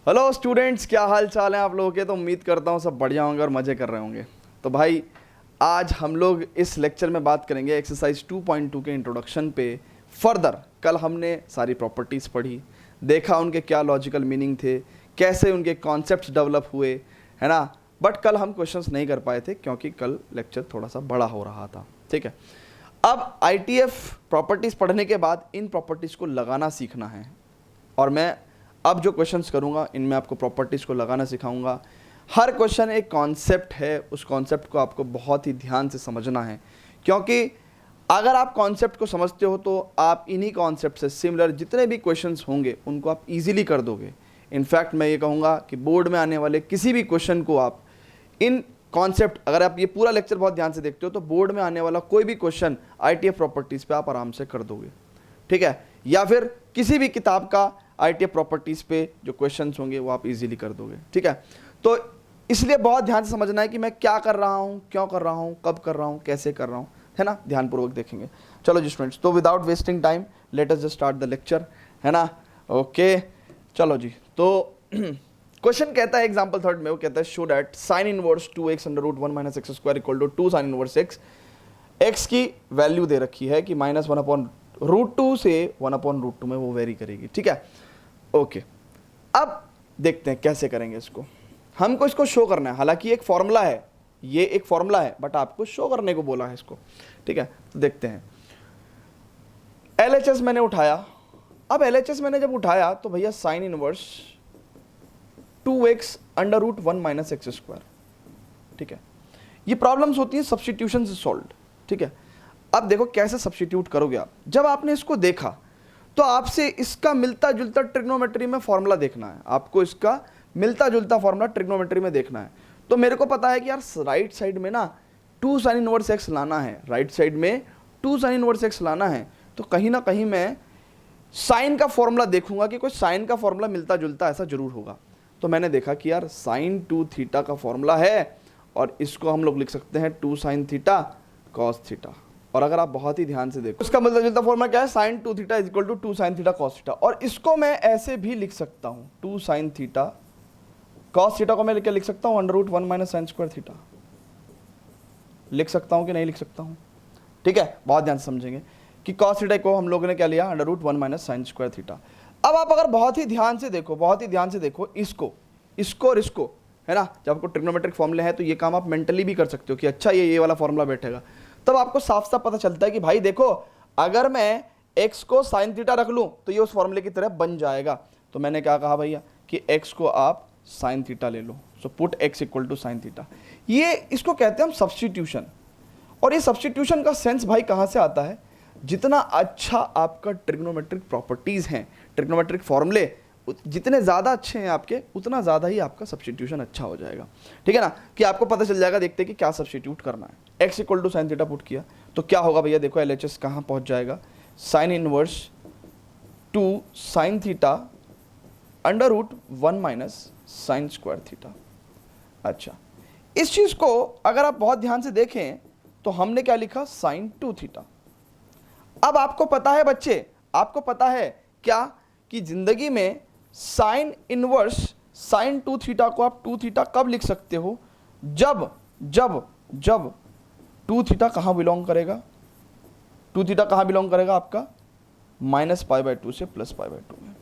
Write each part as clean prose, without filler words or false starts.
Hello students, क्या हाल चाल है आप लोगों के। तो उम्मीद करता हूँ सब बढ़िया होंगे और मज़े कर रहे होंगे। तो भाई आज हम लोग इस लेक्चर में बात करेंगे एक्सरसाइज 2.2 के इंट्रोडक्शन पे। फर्दर कल हमने सारी प्रॉपर्टीज़ पढ़ी, देखा उनके क्या लॉजिकल मीनिंग थे, कैसे उनके कॉन्सेप्ट्स डेवलप हुए, है ना। बट कल हम क्वेश्चंस नहीं कर पाए थे क्योंकि कल लेक्चर थोड़ा सा बड़ा हो रहा था, ठीक है। अब आईटीएफ प्रॉपर्टीज़ पढ़ने के बाद इन प्रॉपर्टीज़ को लगाना सीखना है और मैं अब जो क्वेश्चंस करूंगा इनमें आपको प्रॉपर्टीज़ को लगाना सिखाऊंगा। हर क्वेश्चन एक कॉन्सेप्ट है, उस कॉन्सेप्ट को आपको बहुत ही ध्यान से समझना है, क्योंकि अगर आप कॉन्सेप्ट को समझते हो तो आप इन्हीं कॉन्सेप्ट से सिमिलर जितने भी क्वेश्चंस होंगे उनको आप इजीली कर दोगे। इनफैक्ट मैं ये कहूँगा कि बोर्ड में आने वाले किसी भी क्वेश्चन को आप इन कॉन्सेप्ट, अगर आप ये पूरा लेक्चर बहुत ध्यान से देखते हो तो बोर्ड में आने वाला कोई भी क्वेश्चन आईटीएफ प्रॉपर्टीज़ पे आप आराम से कर दोगे, ठीक है। या फिर किसी भी किताब का आईटीएफ प्रॉपर्टीज़ पे जो क्वेश्चंस होंगे वो आप इजीली कर दोगे, ठीक है। तो इसलिए बहुत ध्यान से समझना है कि मैं क्या कर रहा हूँ, क्यों कर रहा हूँ, कब कर रहा हूँ, कैसे कर रहा हूँ, है ना। ध्यानपूर्वक देखेंगे। चलो जी स्टूडेंट्स, तो without wasting time let us just start the lecture, है ना। ओके चलो जी। तो क्वेश्चन कहता है एग्जांपल थर्ड में, वो कहता है show that sine inverse 2x under root 1 minus x square equal to 2 sine inverse x. X की वैल्यू दे रखी है कि -1/√2 से 1/√2 में वो वेरी करेगी, ठीक है। ओके, अब देखते हैं कैसे करेंगे इसको। हमको इसको शो करना है, हालांकि एक फॉर्मूला है, ये एक फॉर्मूला है, बट आपको शो करने को बोला है इसको, ठीक है। तो देखते हैं। एलएचएस मैंने उठाया। अब एलएचएस मैंने जब उठाया तो भैया sine inverse 2x under root 1 minus x square, ठीक है। ये प्रॉब्लम्स होती है सब्स्टिट्यूशन से सॉल्व, ठीक है। अब देखो कैसे सब्स्टिट्यूट करोगे आप। जब आपने इसको देखा तो आपसे इसका मिलता जुलता ट्रिग्नोमेट्री में फॉर्मूला देखना है, आपको इसका मिलता जुलता फॉर्मूला ट्रिग्नोमेट्री में देखना है। तो मेरे को पता है कि यार राइट साइड में ना 2 साइन इनवर्स एक्स लाना है, राइट साइड में 2 साइन इनवर्स एक्स लाना है। तो कहीं ना कहीं मैं साइन का फॉर्मूला देखूंगा कि कोई साइन का फॉर्मूला मिलता जुलता ऐसा जरूर होगा। तो मैंने देखा कि यार साइन 2 थीटा का फॉर्मूला है और इसको हम लोग लिख सकते हैं 2 साइन थीटा कॉस थीटा। और अगर आप बहुत ही ध्यान से देखो उसका मिलता जुलता फॉर्मूला क्या है, sine 2 theta is equal to 2 sine theta cos theta. और इसको मैं ऐसे भी लिख सकता हूं, 2 साइन थीटा कॉस थीटा को मैं क्या लिख सकता हूं, under root 1 minus sine square theta. लिख सकता हूं कि नहीं लिख सकता हूं, ठीक है। बहुत ध्यान से समझेंगे कि कॉस थीटा को हम लोगों ने क्या लिया, under root 1 minus sine square theta. अब आप अगर बहुत ही ध्यान से देखो, बहुत ही ध्यान से देखो इसको और इसको, है ना। जब आपको ट्रिग्नोमेट्रिक फॉर्मूले हैं तो ये काम आप मेंटली भी कर सकते हो कि अच्छा ये वाला फॉर्मूला बैठेगा। तब आपको साफ साफ पता चलता है कि भाई देखो, अगर मैं x को साइन थीटा रख लूं तो ये उस फॉर्मूले की तरह बन जाएगा। तो मैंने क्या कहा भैया कि x को आप साइन थीटा ले लो, so put x equal to sine theta. ये इसको कहते हैं हम सब्स्टिट्यूशन। और ये सब्स्टिट्यूशन का सेंस भाई कहाँ से आता है, जितना अच्छा आपका ट्रिग्नोमेट्रिक प्रॉपर्टीज हैं, ट्रिग्नोमेट्रिक फॉर्मूले जितने ज़्यादा अच्छे हैं आपके, उतना ज़्यादा ही आपका सब्स्टिट्यूशन अच्छा हो जाएगा, ठीक है ना। कि आपको पता चल जाएगा, देखते कि क्या सब्स्टिट्यूट करना है। x equal to sine theta put किया तो क्या होगा भैया, देखो LHS कहाँ पहुँच जाएगा, sine inverse 2 sine theta under root 1 minus sine square theta. अच्छा, इस चीज़ को अगर आप बहुत ध्यान से देखें तो हमने क्या लिखा, साइन 2 थीटा। अब आपको पता है बच्चे, आपको पता है क्या कि जिंदगी में साइन इनवर्स साइन 2 थीटा को आप 2 थीटा कब लिख सकते हो, जब जब जब 2 थीटा कहाँ बिलोंग करेगा, 2 थीटा कहाँ बिलोंग करेगा आपका -π/2 से +π/2 में।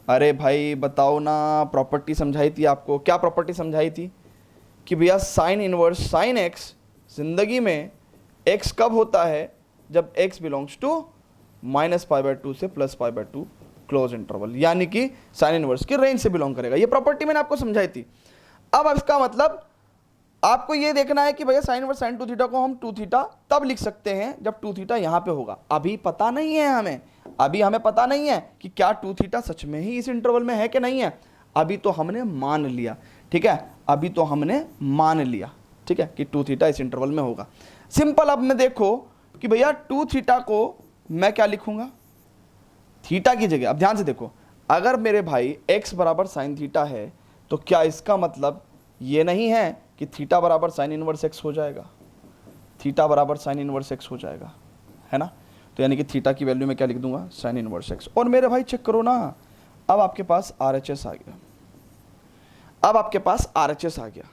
अरे भाई बताओ ना, प्रॉपर्टी समझाई थी आपको, क्या प्रॉपर्टी समझाई थी कि भैया साइन इनवर्स साइन एक्स, जिंदगी में एक्स कब होता है, जब x बिलोंग्स टू -π/2 से +π/2 क्लोज इंटरवल, यानी कि साइन इनवर्स की रेंज से बिलोंग करेगा। ये प्रॉपर्टी मैंने आपको समझाई थी। अब इसका मतलब आपको ये देखना है कि भैया साइन इनवर्स साइन 2 थीटा को हम 2 थीटा तब लिख सकते हैं जब 2 थीटा यहां पे होगा। अभी पता नहीं है हमें, अभी हमें पता नहीं है कि क्या 2 थीटा सच में ही इस इंटरवल में है कि नहीं है। अभी तो हमने मान लिया, ठीक है, अभी तो हमने मान लिया, ठीक है, कि 2 थीटा इस इंटरवल में होगा। सिंपल। अब मैं देखो कि भैया 2 थीटा को मैं क्या लिखूंगा, थीटा की जगह। अब ध्यान से देखो, अगर मेरे भाई x बराबर साइन थीटा है तो क्या इसका मतलब ये नहीं है कि थीटा बराबर साइन इनवर्स x हो जाएगा, थीटा बराबर साइन इनवर्स x हो जाएगा, है ना। तो यानी कि थीटा की वैल्यू में क्या लिख दूंगा, साइन इनवर्स x। और मेरे भाई चेक करो ना, अब आपके पास RHS आ गया, अब आपके पास RHS आ गया,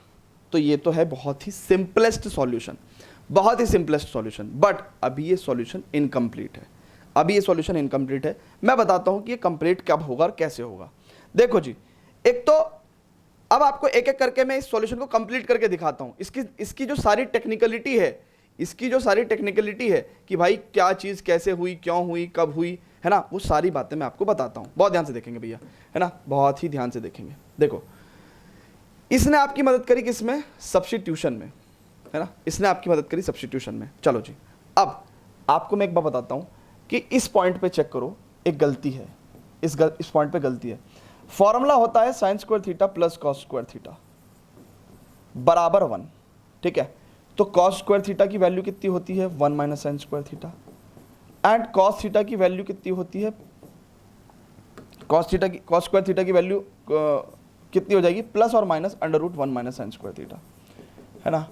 तो ये तो है बहुत ही सिंपलेस्ट सॉल्यूशन, बहुत ही सिंपलेस्ट सॉल्यूशन। बट अभी ये सॉल्यूशन इनकम्प्लीट है, अभी ये सॉल्यूशन इनकम्प्लीट है। मैं बताता हूँ कि ये कंप्लीट कब होगा और कैसे होगा। देखो जी, एक तो अब आपको एक एक करके मैं इस सॉल्यूशन को कंप्लीट करके दिखाता हूँ। इसकी जो सारी टेक्निकलिटी है, इसकी जो सारी टेक्निकलिटी है कि भाई क्या चीज़ कैसे हुई, क्यों हुई, कब हुई, है ना, वो सारी बातें मैं आपको बताता हूँ। बहुत ध्यान से देखेंगे भैया, है ना, बहुत ही ध्यान से देखेंगे। देखो, इसने आपकी मदद करी किसमें? सब्स्टिट्यूशन में, है ना, इसने आपकी मदद करी सब्स्टिट्यूशन में। चलो जी, अब आपको मैं एक बार बताता हूँ कि इस पॉइंट पे चेक करो, एक गलती है, इस पॉइंट पे गलती है। फॉर्मूला होता है sine square theta plus cos square theta बराबर 1, ठीक है। तो कॉस स्क्वायर थीटा की वैल्यू कितनी होती है? 1 minus sine square theta, and cos theta की वैल्यू कितनी होती है? कॉस स्क्वायर थीटा की वैल्यू कितनी हो जाएगी? प्लस और minus under root 1 minus sine square theta, है ना।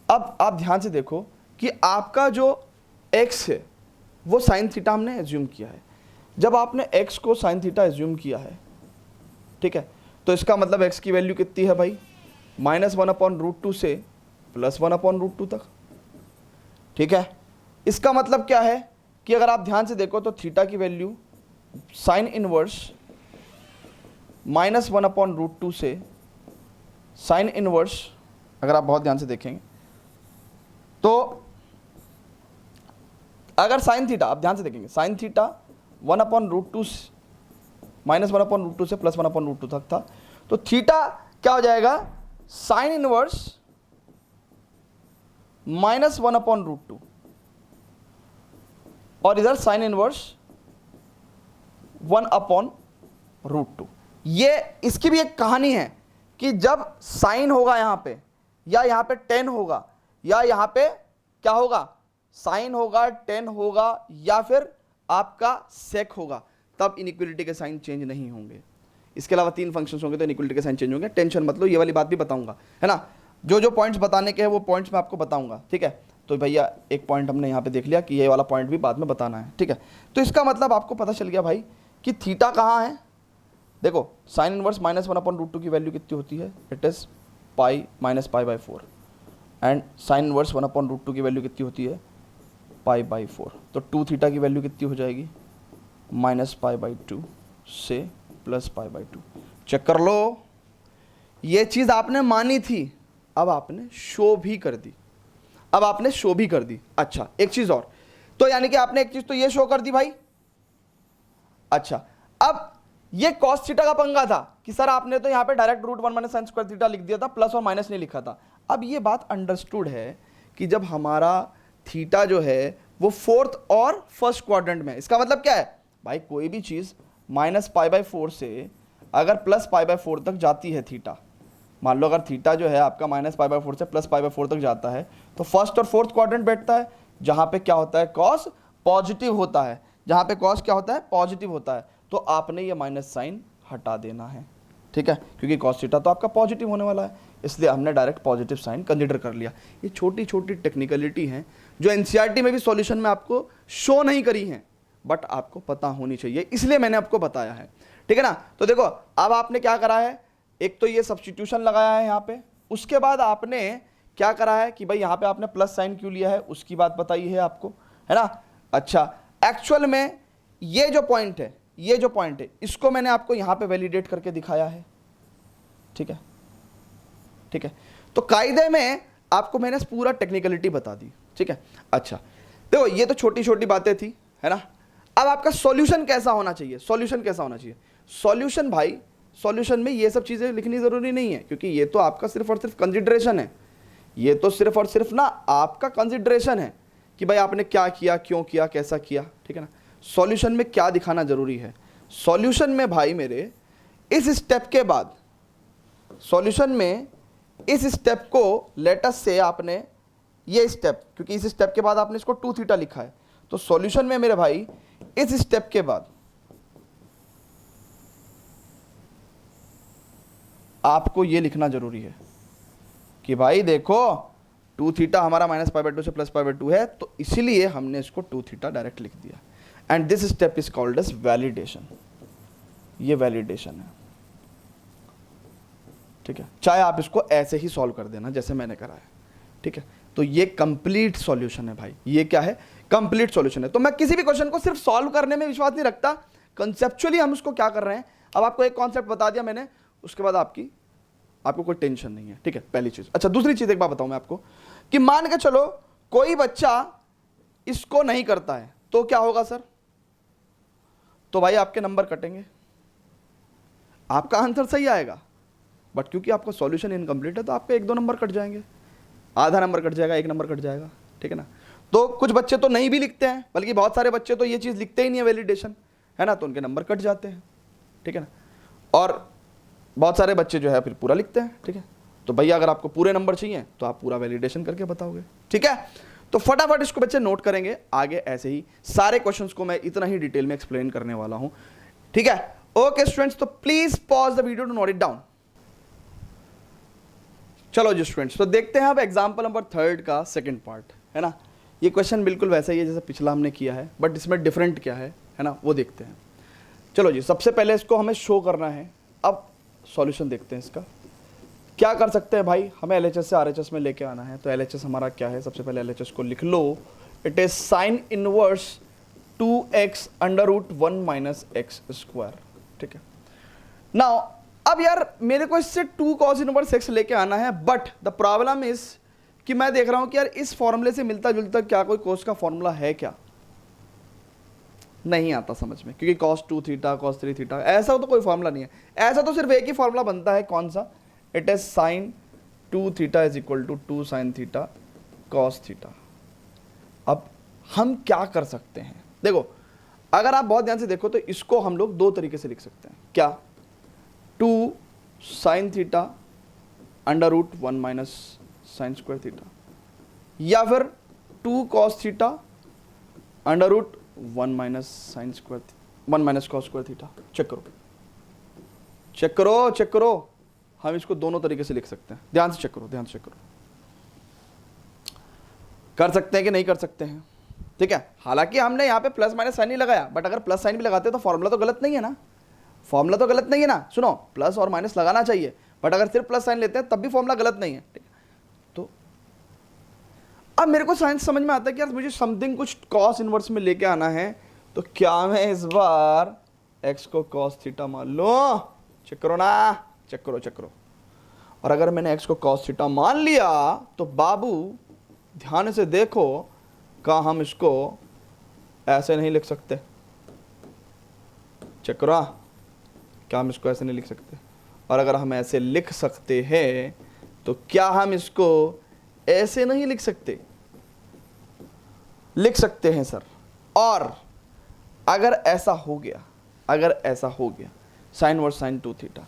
अब आप ध्यान से देखो कि आपका जो x है वो साइन थीटा हमने एज्यूम किया है। जब आपने x को साइन थीटा एज्यूम किया है, ठीक है, तो इसका मतलब x की वैल्यू कितनी है भाई? -1/√2 से +1/√2 तक, ठीक है। इसका मतलब क्या है कि अगर आप ध्यान से देखो तो थीटा की वैल्यू साइन इनवर्स -1/√2 से साइन इनवर्स, अगर आप बहुत ध्यान से देखेंगे तो अगर साइन थीटा, आप ध्यान से देखेंगे, साइन थीटा 1/√2 -1/√2 से +1/√2 तक था, तो थीटा क्या हो जाएगा? साइन इनवर्स -1/√2, और इधर साइन इनवर्स 1/√2। ये इसकी भी एक कहानी है कि जब साइन होगा यहाँ पे, या यहाँ पे टेन होगा, या यहाँ पे क्या होगा? साइन होगा, टेन होगा, या फिर आपका सेक होगा, तब इनइक्वलिटी के साइन चेंज नहीं होंगे। इसके अलावा 3 फंक्शंस होंगे तो इनइक्वलिटी के साइन चेंज होंगे। टेंशन मत लो, ये वाली बात भी बताऊंगा, है ना। जो पॉइंट्स बताने के हैं वो पॉइंट्स मैं आपको बताऊंगा, ठीक है। तो भैया एक पॉइंट हमने यहाँ पे देख लिया कि ये वाला पॉइंट भी बाद में बताना है, ठीक है। तो इसका मतलब आपको पता चल गया भाई कि थीटा कहाँ है। देखो, साइन इनवर्स -1/√2 की वैल्यू कितनी होती है? It is pi -π/4, and sine inverse 1/√2 की वैल्यू कितनी होती है? π/4। तो 2 थीटा की वैल्यू कितनी हो जाएगी? -π/2 से +π/2। चेक कर लो, ये चीज़ आपने मानी थी, अब आपने शो भी कर दी, अब आपने शो भी कर दी। अच्छा, एक चीज़ और, तो यानी कि आपने एक चीज़ तो ये शो कर दी भाई। अच्छा, अब ये कॉस थीटा का पंगा था कि सर आपने तो यहाँ पे direct √1 minus sine square theta लिख दिया था, प्लस और माइनस नहीं लिखा था। अब ये बात अंडरस्टूड है कि जब हमारा थीटा जो है वो 4th और 1st क्वाड्रेंट में, इसका मतलब क्या है भाई? कोई भी चीज़ -π/4 से अगर +π/4 तक जाती है थीटा, मान लो अगर थीटा जो है आपका -π/4 से +π/4 तक जाता है, तो 1st और 4th क्वाड्रेंट बैठता है, जहाँ पे क्या होता है? कॉस पॉजिटिव होता है, जहाँ पे कॉस क्या होता है? पॉजिटिव होता है। तो आपने ये माइनस साइन हटा देना है, ठीक है, क्योंकि कॉस थीटा तो आपका पॉजिटिव होने वाला है, इसलिए हमने डायरेक्ट पॉजिटिव साइन कंसिडर कर लिया। ये छोटी छोटी टेक्निकलिटी हैं जो एनसीईआरटी में भी सॉल्यूशन में आपको शो नहीं करी हैं, बट आपको पता होनी चाहिए, इसलिए मैंने आपको बताया है, ठीक है ना। तो देखो, अब आपने क्या करा है, एक तो ये सब्स्टिट्यूशन लगाया है यहाँ पे, उसके बाद आपने क्या करा है कि भाई यहाँ पे आपने प्लस साइन क्यों लिया है उसकी बात बताई है आपको, है ना। अच्छा, एक्चुअल में ये जो पॉइंट है, ये जो पॉइंट है, इसको मैंने आपको यहाँ पे वैलिडेट करके दिखाया है, ठीक है, ठीक है। तो कायदे में आपको मैंने पूरा टेक्निकलिटी बता दी, ठीक है। अच्छा, देखो ये तो छोटी छोटी बातें थी, है ना। अब आपका सॉल्यूशन कैसा होना चाहिए? सॉल्यूशन कैसा होना चाहिए? सॉल्यूशन भाई, सॉल्यूशन में ये सब चीज़ें लिखनी ज़रूरी नहीं है, क्योंकि ये तो आपका सिर्फ और सिर्फ कंसिडरेशन है, ये तो सिर्फ और सिर्फ ना आपका कंसिडरेशन है कि भाई आपने क्या किया, क्यों किया, कैसा किया, ठीक है ना। सॉल्यूशन में क्या दिखाना ज़रूरी है? सॉल्यूशन में भाई मेरे इस स्टेप के बाद, सॉल्यूशन में इस स्टेप को लेटस से आपने ये स्टेप, क्योंकि इस स्टेप के बाद आपने इसको 2 थीटा लिखा है, तो सॉल्यूशन में मेरे भाई इस स्टेप के बाद आपको ये लिखना जरूरी है कि भाई देखो 2 थीटा हमारा -π/2 से +π/2 है, तो इसीलिए हमने इसको 2 थीटा डायरेक्ट लिख दिया, and this step is called as validation, ये वैलिडेशन है, ठीक है। चाहे आप इसको ऐसे ही सॉल्व कर देना जैसे मैंने करा है, ठीक है। तो ये कंप्लीट सॉल्यूशन है भाई, ये क्या है, कंप्लीट सॉल्यूशन है। तो मैं किसी भी क्वेश्चन को सिर्फ सॉल्व करने में विश्वास नहीं रखता, कंसेप्चुअली हम उसको क्या कर रहे हैं। अब आपको एक कॉन्सेप्ट बता दिया मैंने, उसके बाद आपको कोई टेंशन नहीं है, ठीक है, पहली चीज। अच्छा, दूसरी चीज एक बात बताऊं मैं आपको कि मान के चलो कोई बच्चा इसको नहीं करता है तो क्या होगा सर? तो भाई आपके नंबर कटेंगे, आपका आंसर सही आएगा, बट क्योंकि आपका सॉल्यूशन इनकम्प्लीट है तो आपके 1-2 नंबर कट जाएंगे, आधा नंबर कट जाएगा, 1 नंबर कट जाएगा, ठीक है ना। तो कुछ बच्चे तो नहीं भी लिखते हैं, बल्कि बहुत सारे बच्चे तो ये चीज लिखते ही नहीं है वैलिडेशन, है ना, तो उनके नंबर कट जाते हैं, ठीक है ना। और बहुत सारे बच्चे जो है फिर पूरा लिखते हैं, ठीक है। तो भैया अगर आपको पूरे नंबर चाहिए तो आप पूरा वैलिडेशन करके बताओगे, ठीक है। तो फटाफट इसको बच्चे नोट करेंगे, आगे ऐसे ही सारे क्वेश्चंस को मैं इतना ही डिटेल में एक्सप्लेन करने वाला हूं, ठीक है। ओके स्टूडेंट्स, तो please pause the video to note it down. चलो जी स्टूडेंट्स, तो देखते हैं अब एग्जाम्पल नंबर 3 का सेकंड पार्ट, है ना। ये क्वेश्चन बिल्कुल वैसा ही है जैसे पिछला हमने किया है, बट इसमें डिफरेंट क्या है ना, वो देखते हैं। चलो जी, सबसे पहले इसको हमें शो करना है, अब सॉल्यूशन देखते हैं इसका। क्या कर सकते हैं भाई, हमें LHS से RHS में लेके आना है। तो LHS हमारा क्या है, सबसे पहले LHS को लिख लो, it is sine inverse 2x √1 - x², ठीक है। नाउ अब यार मेरे को इससे 2 cos इनवर्स x लेके आना है, बट द प्रॉब्लम इज कि मैं देख रहा हूं कि यार इस फॉर्मूले से मिलता जुलता क्या कोई cos का फॉर्मूला है क्या, नहीं आता समझ में, क्योंकि cos 2 थीटा cos 3 थीटा ऐसा तो कोई फॉर्मूला नहीं है। ऐसा तो सिर्फ एक ही फॉर्मूला बनता है, कौन सा, it is sine 2 theta is equal to 2 sin theta cos theta. अब हम क्या कर सकते हैं, देखो अगर आप बहुत ध्यान से देखो तो इसको हम लोग 2 तरीके से लिख सकते हैं, क्या, 2 sin थीटा √1 - sin² थीटा, या फिर 2 cos theta √1 - sin² 1 - cos² theta. Check करो, हम इसको दोनों तरीके से लिख सकते हैं, ध्यान से चेक करो, कर सकते हैं कि नहीं कर सकते हैं, ठीक है। हालांकि हमने यहाँ पे प्लस माइनस साइन नहीं लगाया, बट अगर प्लस साइन भी लगाते तो फॉर्मूला तो गलत नहीं है ना, सुनो, प्लस और माइनस लगाना चाहिए, बट अगर सिर्फ प्लस साइन लेते हैं तब भी फॉर्मूला गलत नहीं है, ठीक है। तो अब मेरे को साइंस समझ में आता है कि यार मुझे समथिंग कुछ cos इनवर्स में लेके आना है, तो क्या मैं इस बार x को cos थीटा मान लो, चेक करो। और अगर मैंने x को cos थीटा मान लिया तो बाबू ध्यान से देखो, क्या हम इसको ऐसे नहीं लिख सकते, चेक करो, क्या हम इसको ऐसे नहीं लिख सकते? और अगर हम ऐसे लिख सकते हैं तो क्या हम इसको ऐसे नहीं लिख सकते? लिख सकते हैं सर। और अगर ऐसा हो गया साइन वर्स साइन 2 थीटा,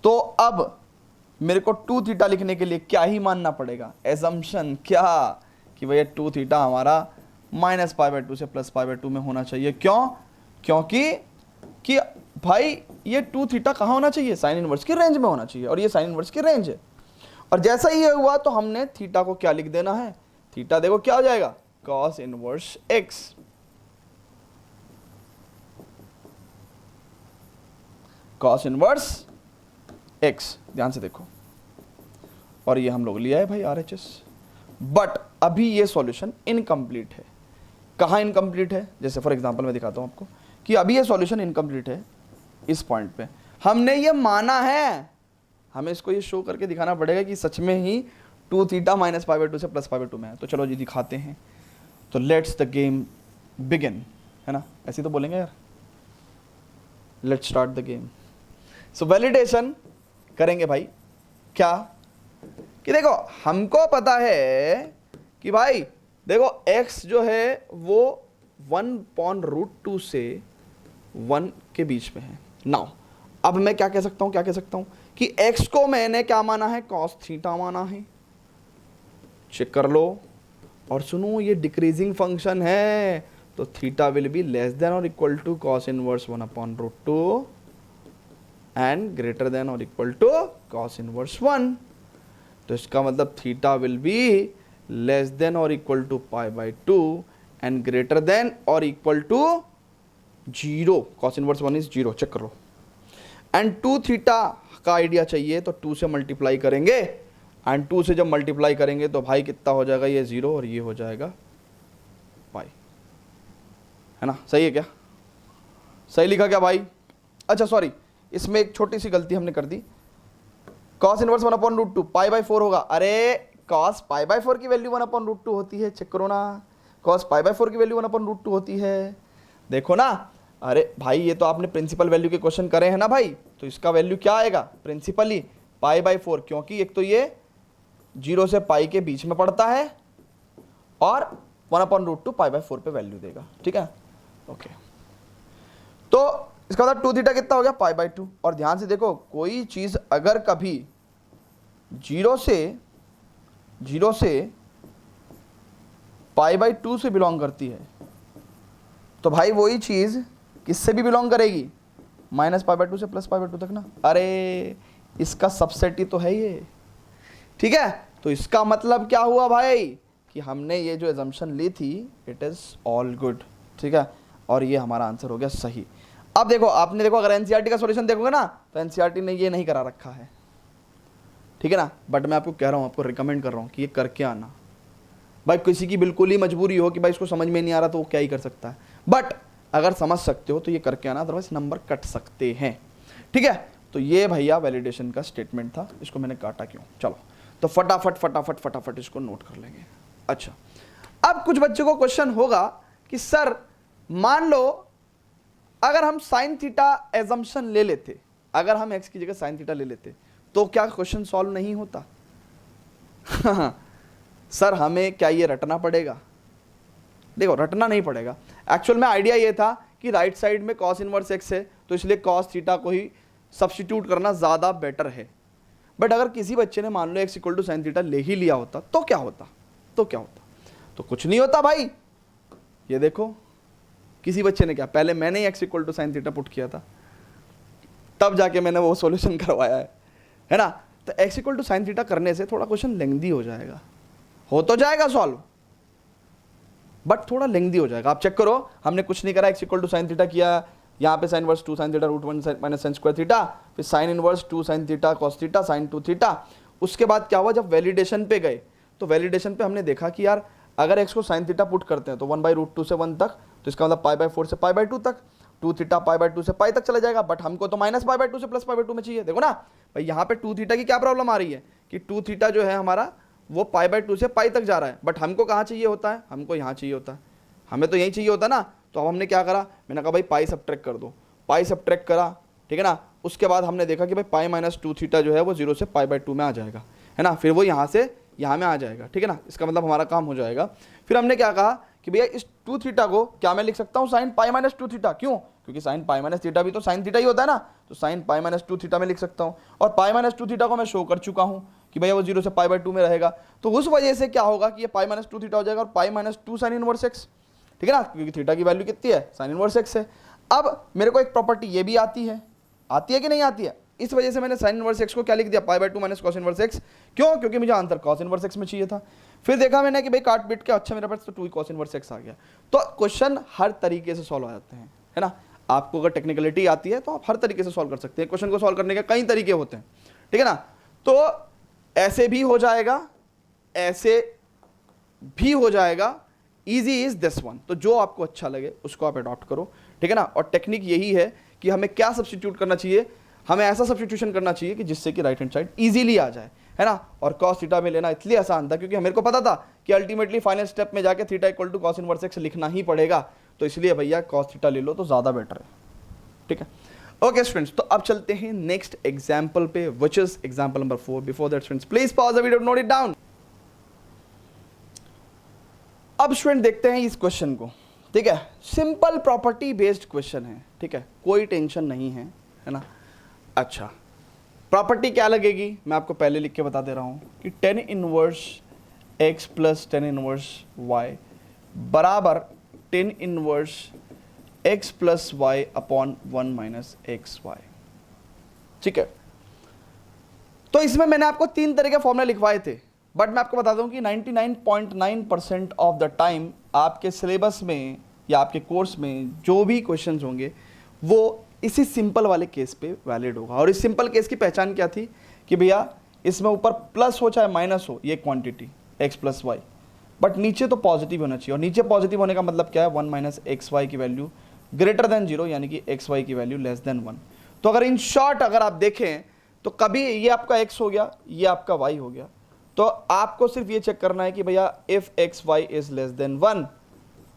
तो अब मेरे को 2 थीटा लिखने के लिए क्या ही मानना पड़ेगा, एजम्पशन क्या, कि भैया 2 थीटा हमारा -π/2 से +π/2 में होना चाहिए। क्यों? क्योंकि कि भाई ये 2 थीटा कहाँ होना चाहिए, साइन इनवर्स की रेंज में होना चाहिए, और ये साइन इनवर्स की रेंज है। और जैसा ही ये हुआ तो हमने थीटा को क्या लिख देना है, थीटा देखो क्या हो जाएगा, cos inverse x। cos inverse x, ध्यान से देखो, और ये हम लोग लिया है भाई RHS। बट अभी ये सॉल्यूशन इनकम्प्लीट है। कहाँ इनकम्प्लीट है, जैसे फॉर एग्जांपल मैं दिखाता हूं आपको कि अभी ये सॉल्यूशन इनकम्प्लीट है इस पॉइंट पे, हमने ये माना है, हमें इसको ये शो करके दिखाना पड़ेगा कि सच में ही 2 थीटा -π/2 से +π/2 में है। तो चलो जी दिखाते हैं, तो लेट्स द गेम बिगिन, है ना, ऐसे तो बोलेंगे यार, let's start the game. So validation करेंगे भाई, क्या कि देखो हमको पता है कि भाई देखो x जो है वो 1/√2 से 1 के बीच में है। नाउ अब मैं क्या कह सकता हूं कि x को मैंने क्या माना है, cos थीटा माना है, चेक कर लो। और सुनो ये डिक्रीजिंग फंक्शन है, तो theta will be less than और equal to cos inverse 1/√2 and greater than और इक्वल टू cos इनवर्स 1। तो इसका मतलब theta will be less than और equal to π/2 and greater than और equal to 0। cos inverse 1 is 0, check करो। And 2 theta का idea चाहिए तो 2 से मल्टीप्लाई करेंगे, एंड 2 से जब मल्टीप्लाई करेंगे तो भाई कितना हो जाएगा, ये 0 और ये हो जाएगा पाई, है ना? सही है क्या? सही लिखा क्या भाई? अच्छा सॉरी, इसमें एक छोटी सी गलती हमने कर दी, cos इनवर्स 1/√2 π/4 होगा। अरे cos π/4 की वैल्यू 1/√2 होती है, चेक करो ना, cos π/4 की वैल्यू 1/√2 होती है, देखो ना। अरे भाई ये तो आपने प्रिंसिपल वैल्यू के क्वेश्चन करे हैं ना भाई, तो इसका वैल्यू क्या आएगा प्रिंसिपली π/4, क्योंकि एक तो ये 0 से पाई के बीच में पड़ता है और 1/√2 π/4 पे वैल्यू देगा, ठीक है? ओके, तो इसका मतलब 2 थीटा कितना हो गया, π/2। और ध्यान से देखो, कोई चीज अगर कभी 0 से π/2 से बिलोंग करती है तो भाई वही चीज किससे भी बिलोंग करेगी, -π/2 से +π/2 तक ना। अरे इसका सबसेट ही तो है ये, ठीक है? तो इसका मतलब क्या हुआ भाई कि हमने ये जो एजम्पशन ली थी इट इज ऑल गुड, ठीक है? और ये हमारा आंसर हो गया सही। अब देखो, आपने देखो अगर एनसीईआरटी का सॉल्यूशन देखोगे ना तो एनसीईआरटी ने ये नहीं करा रखा है, ठीक है ना? बट मैं आपको कह रहा हूँ, आपको रिकमेंड कर रहा हूँ कि ये करके आना भाई। किसी की बिल्कुल ही मजबूरी हो कि भाई इसको समझ में नहीं आ रहा तो वो क्या ही कर सकता है, बट अगर समझ सकते हो तो ये करके आना, अदरवाइज नंबर कट सकते हैं, ठीक है? तो ये भैया वैलिडेशन का स्टेटमेंट था, इसको मैंने काटा क्यों, चलो तो फटाफट इसको नोट कर लेंगे। अच्छा, अब कुछ बच्चों को क्वेश्चन होगा कि सर मान लो अगर हम साइन थीटा एजम्पशन ले लेते, अगर हम एक्स की जगह साइन थीटा ले लेते तो क्या क्वेश्चन सॉल्व नहीं होता? सर हमें क्या ये रटना पड़ेगा? देखो रटना नहीं पड़ेगा, एक्चुअल में आइडिया ये था कि राइट साइड में cos इनवर्स x है तो इसलिए cos थीटा को ही सब्स्टिट्यूट करना ज़्यादा बेटर है। बट अगर किसी बच्चे ने मान लो x = साइन थीटा ले ही लिया होता तो क्या होता? तो कुछ नहीं होता भाई। ये देखो किसी बच्चे ने क्या, पहले मैंने ही x = साइन थीटा पुट किया था, तब जाके मैंने वो सॉल्यूशन करवाया है ना? तो x = साइन थीटा करने से थोड़ा क्वेश्चन लेंथी हो जाएगा, हो तो जाएगा सॉल्व बट थोड़ा लेंथी हो जाएगा। आप चेक करो, हमने कुछ नहीं करा, x = साइन थीटा किया, यहाँ पे sine inverse 2 sine theta √1 - sin² theta, फिर sine inverse 2 sine theta cos theta sin 2 theta. उसके बाद क्या हुआ, जब वैलिडेशन पे गए तो वैलिडेशन पे हमने देखा कि यार अगर x को साइन थीटा पुट करते हैं तो 1/√2 से 1 तक, तो इसका मतलब π/4 से π/2 तक, 2 थीटा π/2 से पाई तक चला जाएगा, बट हमको तो -π/2 से +π/2 में चाहिए। देखो ना भाई, यहाँ पे 2 थीटा की क्या प्रॉब्लम आ रही है कि 2 थीटा जो है हमारा वो π/2 से पाई तक जा रहा है, बट हमको कहाँ चाहिए होता है, हमको यहाँ चाहिए होता है, हमें तो यही चाहिए होता ना। तो अब हमने क्या करा, मैंने कहा भाई पाई सब्ट्रैक्ट कर दो, पाई सब्ट्रैक्ट करा, ठीक है ना? उसके बाद हमने देखा कि भाई π - 2 थीटा जो है वो 0 से π/2 में आ जाएगा, है ना? फिर वो यहाँ से यहाँ में आ जाएगा, ठीक है ना? इसका मतलब हमारा काम हो जाएगा। फिर हमने क्या कहा कि भैया इस 2 थीटा को क्या मैं लिख सकता हूँ साइन π - 2 थीटा, क्यों? क्योंकि साइन π - थीटा भी तो साइन थीटा ही होता है ना, तो साइन π - 2 थीटा में लिख सकता हूँ। और π - 2 थीटा को मैं शो कर चुका हूँ कि भैया वो 0 से π/2 में रहेगा, तो उस वजह से क्या होगा कि ये π - 2 थीटा हो जाएगा और π - 2 साइन इनवर्स x, ठीक है ना? क्योंकि थीटा की वैल्यू कितनी है, साइन इनवर्स x है। अब मेरे को एक प्रॉपर्टी ये भी आती है कि नहीं आती है, इस वजह से मैंने साइन इनवर्स x को क्या लिख दिया, π/2 - cos इनवर्स x, क्यों? क्योंकि मुझे आंसर cos इनवर्स x में चाहिए था। फिर देखा मैंने कि भाई काट पीट के अच्छा मेरे पास तो 2 cos इनवर्स x आ गया। तो क्वेश्चन हर तरीके से सॉल्व हो जाते हैं, है ना? आपको अगर टेक्निकलिटी आती है तो आप हर तरीके से सॉल्व कर सकते हैं। क्वेश्चन को सॉल्व करने के कई तरीके होते हैं, ठीक है ना? तो ऐसे भी हो जाएगा, ऐसे भी हो जाएगा, ईजी इज दिस वन। तो जो आपको अच्छा लगे उसको आप अडॉप्ट करो, ठीक है ना? और टेक्निक यही है कि हमें क्या सब्स्टिट्यूट करना चाहिए, हमें ऐसा सब्स्टिट्यूशन करना चाहिए कि जिससे कि राइट हैंड साइड इजीली आ जाए, है ना? और cos थीटा में लेना इसलिए आसान था क्योंकि मेरे को पता था कि अल्टीमेटली फाइनल स्टेप में जाके थीटा = cos इनवर्स x लिखना ही पड़ेगा, तो इसलिए भैया cos थीटा ले लो तो ज़्यादा बेटर है, ठीक है? ओके स्टूडेंट्स, तो अब चलते हैं नेक्स्ट एग्जाम्पल पे, which is example number 4। Before that students please pause the video, note it down. अब स्टूडेंट देखते हैं इस क्वेश्चन को, ठीक है? सिंपल प्रॉपर्टी बेस्ड क्वेश्चन है, ठीक है? कोई टेंशन नहीं है ना? अच्छा, प्रॉपर्टी क्या लगेगी मैं आपको पहले लिख के बता दे रहा हूं कि tan inverse x plus tan inverse y बराबर tan inverse x plus y upon 1 minus XY, ठीक है? तो इसमें मैंने आपको 3 तरह के फॉर्मूले लिखवाए थे, बट मैं आपको बता दूं कि 99.9% ऑफ द टाइम आपके सिलेबस में या आपके कोर्स में जो भी क्वेश्चंस होंगे वो इसी सिंपल वाले केस पे वैलिड होगा। और इस सिंपल केस की पहचान क्या थी कि भैया इसमें ऊपर प्लस हो चाहे माइनस हो, ये quantity x plus y, but नीचे तो पॉजिटिव होना चाहिए। और नीचे पॉजिटिव होने का मतलब क्या है, 1 माइनस एक्स वाई की वैल्यू ग्रेटर देन 0, यानी कि एक्स वाई की वैल्यू लेस देन 1। तो अगर इन शॉर्ट अगर आप देखें तो कभी ये आपका x हो गया, ये आपका y हो गया, तो आपको सिर्फ ये चेक करना है कि भैया if x y is less than 1,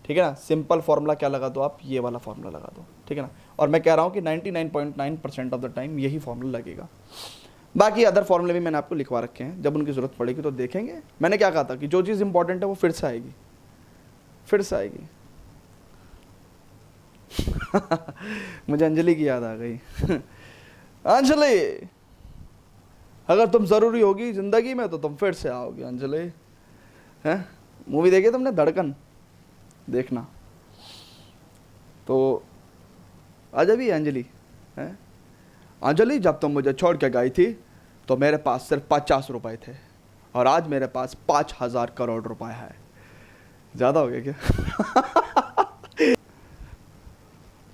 ठीक है ना। सिंपल फॉर्मूला क्या लगा दो आप, ये वाला फॉर्मूला लगा दो, ठीक है ना। और मैं कह रहा हूँ कि 99.9% ऑफ द टाइम यही फॉर्मूला लगेगा। बाकी अदर फॉर्मूले भी मैंने आपको लिखवा रखे हैं, जब उनकी ज़रूरत पड़ेगी तो देखेंगे। मैंने क्या कहा था कि जो चीज़ इंपॉर्टेंट है वो फिर से आएगी, फिर से आएगी। मुझे अंजलि की याद आ गई। अंजलि, अगर तुम ज़रूरी होगी ज़िंदगी में तो तुम फिर से आओगे अंजलि। हैं, मूवी देखी तुमने धड़कन, देखना तो आज भी अंजलि है। अंजलि, जब तुम मुझे छोड़ के गई थी तो मेरे पास सिर्फ 50 रुपए थे और आज मेरे पास 5000 करोड़ रुपए है। ज़्यादा हो गया क्या?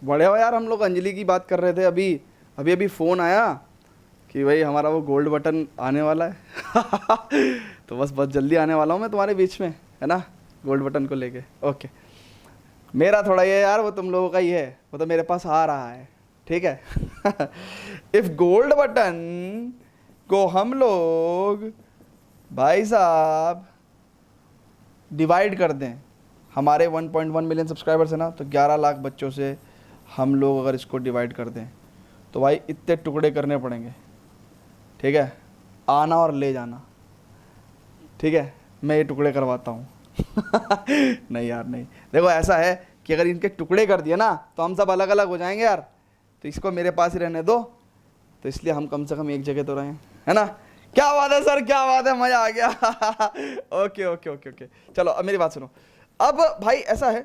बड़े हो यार, हम लोग अंजलि की बात कर रहे थे। अभी फ़ोन आया कि भाई हमारा वो गोल्ड बटन आने वाला है। तो बस बहुत जल्दी आने वाला हूँ मैं तुम्हारे बीच में, है ना, गोल्ड बटन को लेके। ओके, मेरा थोड़ा ये यार, वो तुम लोगों का ही है, वो तो मेरे पास आ रहा है, ठीक है। इफ गोल्ड बटन को हम लोग भाई साहब डिवाइड कर दें, हमारे 1.1 मिलियन सब्सक्राइबर्स है ना, तो 11 लाख बच्चों से हम लोग अगर इसको डिवाइड कर दें तो भाई इतने टुकड़े करने पड़ेंगे, ठीक है। आना और ले जाना, ठीक है, मैं ये टुकड़े करवाता हूँ। नहीं यार नहीं, देखो ऐसा है कि अगर इनके टुकड़े कर दिए ना तो हम सब अलग अलग हो जाएंगे यार, तो इसको मेरे पास ही रहने दो, तो इसलिए हम कम से कम एक जगह तो रहें, है ना। क्या बात है सर, क्या बात है, मजा आ गया। ओके ओके ओके ओके, चलो अब मेरी बात सुनो। अब भाई ऐसा है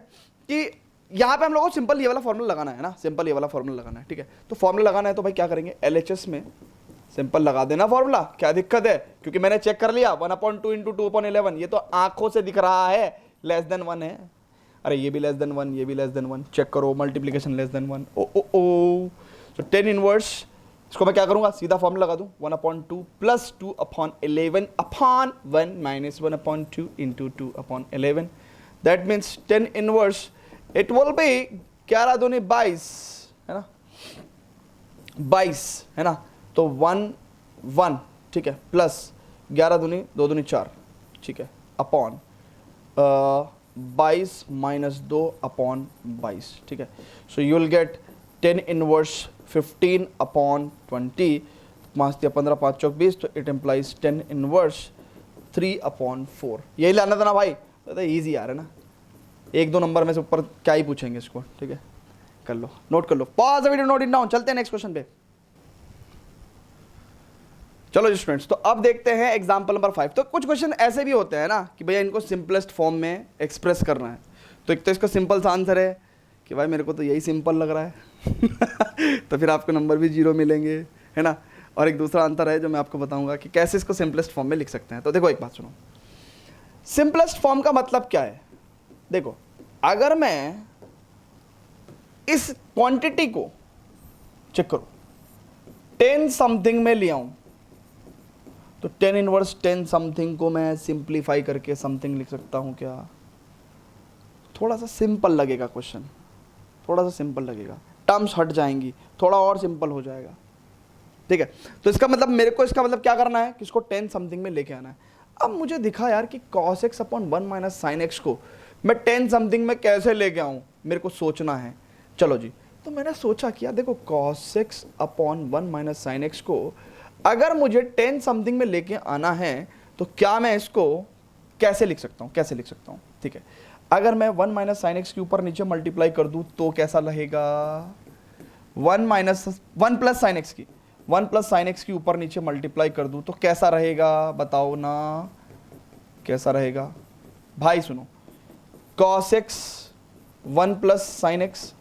कि यहाँ पे हम लोगों को सिंपल ये वाला फॉर्मूला लगाना है ना, सिंपल ये वाला फॉर्मूला लगाना है, ठीक है। तो फॉर्मूला लगाना है तो भाई क्या करेंगे, LHS में सिंपल लगा देना फॉर्मूला, क्या दिक्कत है, क्योंकि मैंने चेक कर लिया 1/2 इंटू 2/11, ये तो आंखों से दिख रहा है लेस देन 1 है। अरे ये भी लेस देन 1, ये भी लेस देन 1, चेक करो, मल्टीप्लीकेशन लेस देन 1, ओ ओ ओ। तो 10 इनवर्स, इसको मैं क्या करूंगा, सीधा फॉर्मूला लगा दूं, 1/2 plus 2/11 upon 1 minus 1/2 into 2/11। That means 10 inverse it will be 11 दूनी 22, है ना, 22, है ना। तो 1 1, ठीक है, प्लस 11 दूनी 2 दूनी 4, ठीक है, अपॉन 22 माइनस 2/22, ठीक है। So you will get 10 inverse 15/20, 5 दिया 15, 5 चौक 20, तो इट इम्प्लाइज 10 इनवर्स 3/4। यही लाना था ना भाई, तो ईजी आ रहा है ना, 1-2 नंबर में से ऊपर क्या ही पूछेंगे इसको, ठीक है, कर लो, नोट कर लो, pause video, note it down, चलते हैं नेक्स्ट क्वेश्चन पे। चलो जी स्टूडेंट्स, तो अब देखते हैं एग्जांपल नंबर 5। तो कुछ क्वेश्चन ऐसे भी होते हैं ना कि भैया इनको सिंपलेस्ट फॉर्म में एक्सप्रेस करना है। तो एक तो इसका सिंपल सा आंसर है कि भाई मेरे को तो यही सिंपल लग रहा है। तो फिर आपको नंबर भी 0 मिलेंगे, है ना। और एक दूसरा आंसर है जो मैं आपको बताऊंगा कि कैसे इसको सिंपलेस्ट फॉर्म में लिख सकते हैं। तो देखो एक बात सुनो, सिंपलेस्ट फॉर्म का मतलब क्या है। देखो अगर मैं इस क्वांटिटी को चेक करो 10 समथिंग में ले आऊं, तो 10 इनवर्स 10 समथिंग को मैं सिंप्लीफाई करके समथिंग लिख सकता हूं क्या। थोड़ा सा सिंपल लगेगा क्वेश्चन, थोड़ा सा सिंपल लगेगा, टर्म्स हट जाएंगी, थोड़ा और सिंपल हो जाएगा, ठीक है। तो इसका मतलब मेरे को इसका मतलब क्या करना है कि इसको 10 समथिंग में लेके आना है। अब मुझे दिखा यार कि cos x upon 1 minus sine x को मैं 10 समथिंग में कैसे लेके आऊं, मेरे को सोचना है। चलो जी, तो मैंने सोचा कि यार देखो cos x upon 1 minus sine x को अगर मुझे 10 समथिंग में लेके आना है तो क्या मैं इसको कैसे लिख सकता हूँ, कैसे लिख सकता हूँ, ठीक है। अगर मैं 1 माइनस साइन एक्स के ऊपर नीचे मल्टीप्लाई कर दूँ तो कैसा रहेगा, 1 प्लस साइन एक्स की 1 प्लस साइन एक्स के ऊपर नीचे मल्टीप्लाई कर दूँ तो कैसा रहेगा, बताओ ना कैसा रहेगा। भाई सुनो, cos x 1 plus sine x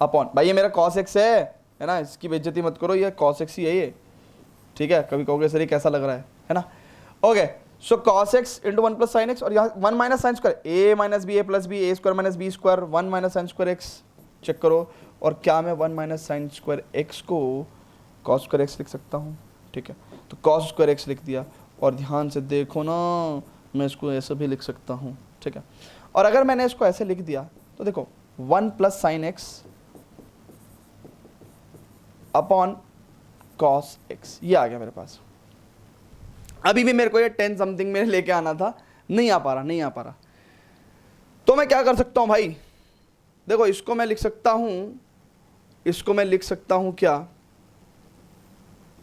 upon, भाई ये मेरा cos x है ना, इसकी बेइज्जती मत करो, ये cos x ही है ये, ठीक है। कभी कहोगे सर ये कैसा लग रहा है ना। Okay, so cos x into 1 plus sine x, और यहाँ 1 minus sine square a minus b a plus b a square minus b square 1 minus sine square x, check करो और क्या मैं 1 माइनस साइन स्क्वायर एक्स को cos square x लिख सकता हूँ, ठीक है। तो कॉस स्क्वायर एक्स लिख दिया, और ध्यान से देखो ना, मैं इसको ऐसे भी लिख सकता हूँ, ठीक है। और अगर मैंने इसको ऐसे लिख दिया तो देखो 1 plus sine x upon cos x, ये आ गया मेरे पास। अभी भी मेरे को ये 10 समथिंग में लेके आना था, नहीं आ पा रहा। तो मैं क्या कर सकता हूं भाई, देखो इसको मैं लिख सकता हूं क्या,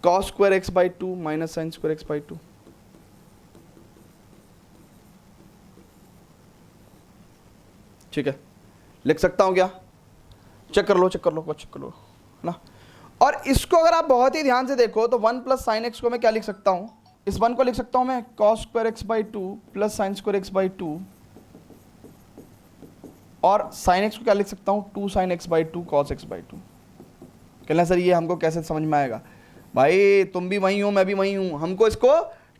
cos square x by 2 minus sine square x by 2। ठीक है, लिख सकता हूं क्या, चेक कर लो है ना। और इसको अगर आप बहुत ही ध्यान से देखो तो 1 प्लस साइन एक्स को मैं क्या लिख सकता हूं, इस 1 को लिख सकता हूं मैं cos square x by 2 plus sign square x by 2, और साइन एक्स को क्या लिख सकता हूं 2 sine x by 2 cos x by 2। कहना सर ये हमको कैसे समझ में आएगा, भाई तुम भी वही हो मैं भी वही हूं, हमको इसको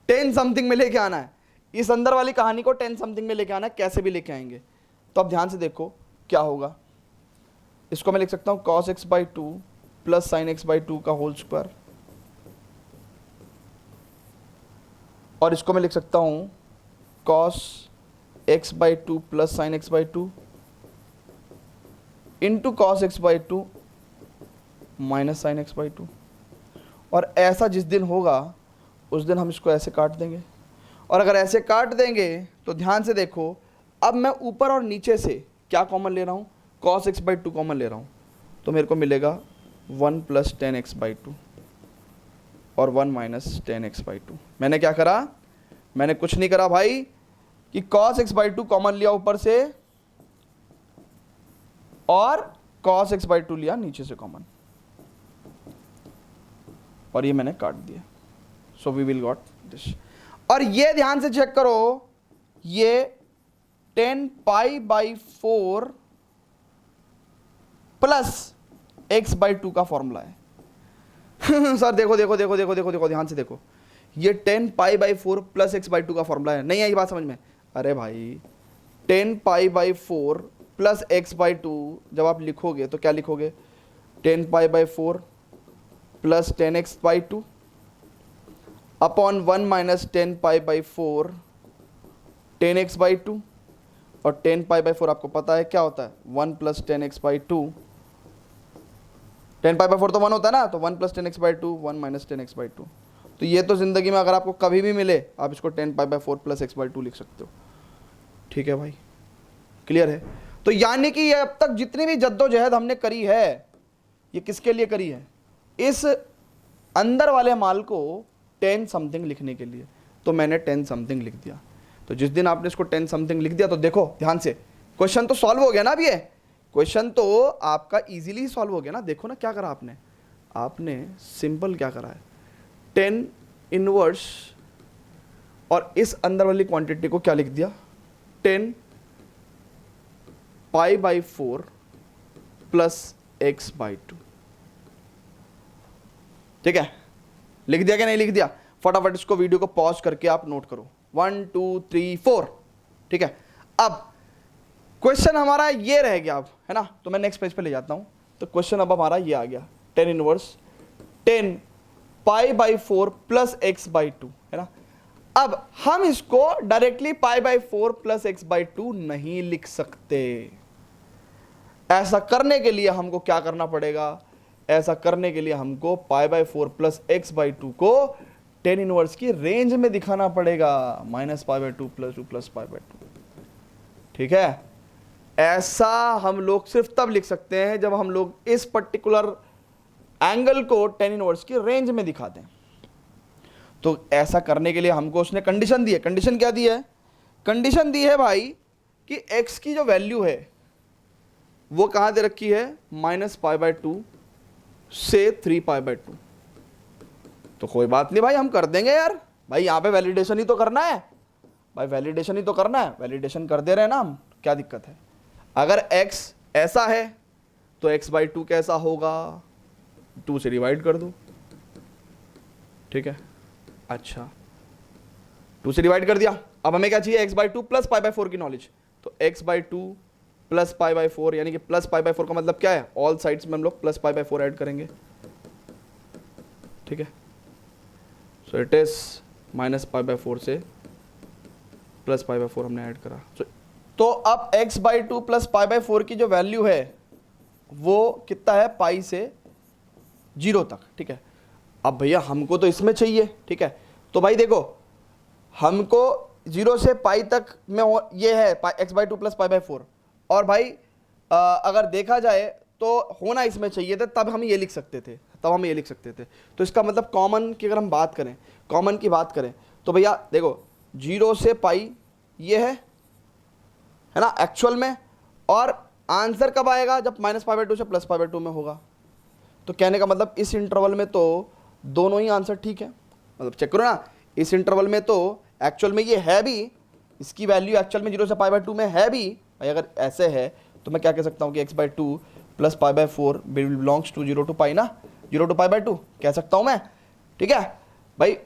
10 समथिंग में लेके आना है, इस अंदर वाली कहानी को 10 समथिंग में लेके आना है, कैसे भी लेके आएंगे। तो अब ध्यान से देखो क्या होगा, इसको मैं लिख सकता हूं cos x by 2 plus sine x by 2 का होल स्क्वायर, और इसको मैं लिख सकता हूं cos x by 2 plus sine x by 2 into cos x by 2 minus sine x by 2। और ऐसा जिस दिन होगा उस दिन हम इसको ऐसे काट देंगे, और अगर ऐसे काट देंगे तो ध्यान से देखो, अब मैं ऊपर और नीचे से क्या कॉमन ले रहा हूँ, कॉस एक्स बाई 2 कॉमन ले रहा हूँ, तो मेरे को मिलेगा 1 प्लस 10 एक्स बाई 2 और 1 माइनस 10 एक्स बाई 2। मैंने क्या करा, मैंने कुछ नहीं करा भाई, कि कॉस एक्स बाई 2 कॉमन लिया ऊपर से और कॉस एक्स बाई 2 लिया नीचे से कॉमन, और ये मैंने काट दिया। So we will got this. और ये ध्यान से चेक करो, ये 10 pi by 4 plus x by 2 का फॉर्मूला है। सर देखो ध्यान से देखो, ये 10 pi by 4 plus x by 2 का फॉर्मूला है, नहीं आई बात समझ में। अरे भाई 10 pi by 4 plus x by 2 जब आप लिखोगे तो क्या लिखोगे, 10 pi by 4 plus 10 x by 2 upon 1 minus 10 pi by 4 10 x by 2, और 10 पाई बाई 4 आपको पता है क्या होता है, 1 plus 10 x by 2, 10 pi by 4 तो 1 होता है ना, तो 1 plus 10 x by 2 1 minus 10 x by 2। तो ये तो जिंदगी में अगर आपको कभी भी मिले आप इसको 10 pi by 4 plus x by 2 लिख सकते हो। ठीक है भाई, क्लियर है। तो यानी कि ये अब तक जितनी भी जद्दोजहद हमने करी है, ये किसके लिए करी है, इस अंदर वाले माल को 10 समथिंग लिखने के लिए। तो मैंने 10 समथिंग लिख दिया। तो जिस दिन आपने इसको 10 समथिंग लिख दिया तो देखो ध्यान से, क्वेश्चन तो सॉल्व हो गया ना। अब ये क्वेश्चन तो आपका इजीली सॉल्व हो गया ना। देखो ना क्या करा आपने, आपने सिंपल क्या करा है, 10 इनवर्स और इस अंदर वाली क्वांटिटी को क्या लिख दिया, 10 pi by 4 plus x by 2। ठीक है, लिख दिया कि नहीं लिख दिया, फटाफट इसको वीडियो को पॉज करके आप नोट करो, 1 2 3 4। ठीक है, अब क्वेश्चन हमारा ये रह गया अब, है ना। तो मैं नेक्स्ट पेज पे ले जाता हूं। तो क्वेश्चन अब हमारा ये आ गया, 10 inverse 10 pi by 4 plus x by 2, है ना। अब हम इसको directly pi by 4 plus x by 2 नहीं लिख सकते। ऐसा करने के लिए हमको क्या करना पड़ेगा, ऐसा करने के लिए हमको पाई बाई 4 प्लस एक्स बाई 2 को 10 इनवर्स की रेंज में दिखाना पड़ेगा, minus pi by 2 plus 2 plus pi by 2। ठीक है, ऐसा हम लोग सिर्फ तब लिख सकते हैं जब हम लोग इस पर्टिकुलर एंगल को 10 इनवर्स की रेंज में दिखा दें। तो ऐसा करने के लिए हमको उसने कंडीशन दी है। कंडीशन क्या दी है, कंडीशन दी है भाई कि x की जो वैल्यू है वो कहां दे रखी है, माइनस पाई बाई 2 से 3 पाई बाई 2। तो कोई बात नहीं भाई, हम कर देंगे यार, भाई यहां पे वैलिडेशन ही तो करना है भाई, वैलिडेशन ही तो करना है, वैलिडेशन कर दे रहे हैं ना हम, क्या दिक्कत है। अगर x ऐसा है तो x बाई 2 कैसा होगा, 2 से डिवाइड कर दो। ठीक है, अच्छा 2 से डिवाइड कर दिया। अब हमें क्या चाहिए, x by 2 plus pi by 4 की नॉलेज। तो x by 2 plus pi by 4, यानी कि प्लस पाई बाई 4 का मतलब क्या है, ऑल साइड्स में हम लोग प्लस पाई बाई 4 ऐड करेंगे, ठीक है। So it is minus pi by 4 से प्लस पाई बाई 4 हमने ऐड करा। तो अब x by 2 plus pi by 4 की जो वैल्यू है वो कितना है, पाई से 0 तक, ठीक है। अब भैया हमको तो इसमें चाहिए, ठीक है। तो भाई देखो हमको 0 से पाई तक में ये है x by 2 plus pi by 4, और भाई अगर देखा जाए तो होना इसमें चाहिए था, तब हम ये लिख सकते थे, तो इसका मतलब कॉमन की अगर हम बात करें, कॉमन की बात करें तो भैया देखो 0 से पाई ये है ना एक्चुअल में, और आंसर कब आएगा, जब माइनस पाई बाई 2 से प्लस पाई बाई 2 में होगा। तो कहने का मतलब इस इंटरवल में तो दोनों ही आंसर ठीक है, मतलब चेक करो ना, इस इंटरवल में तो एक्चुअल में ये है भी, इसकी वैल्यू एक्चुअल में 0 से पाई बाई 2 में है भी भाई। अगर ऐसे है तो मैं क्या कह सकता हूँ कि x by 2 plus pi by 4 belongs to 0 to pi ना, 0 टू पाई बाई 2 कह सकता हूँ मैं, ठीक है भाई।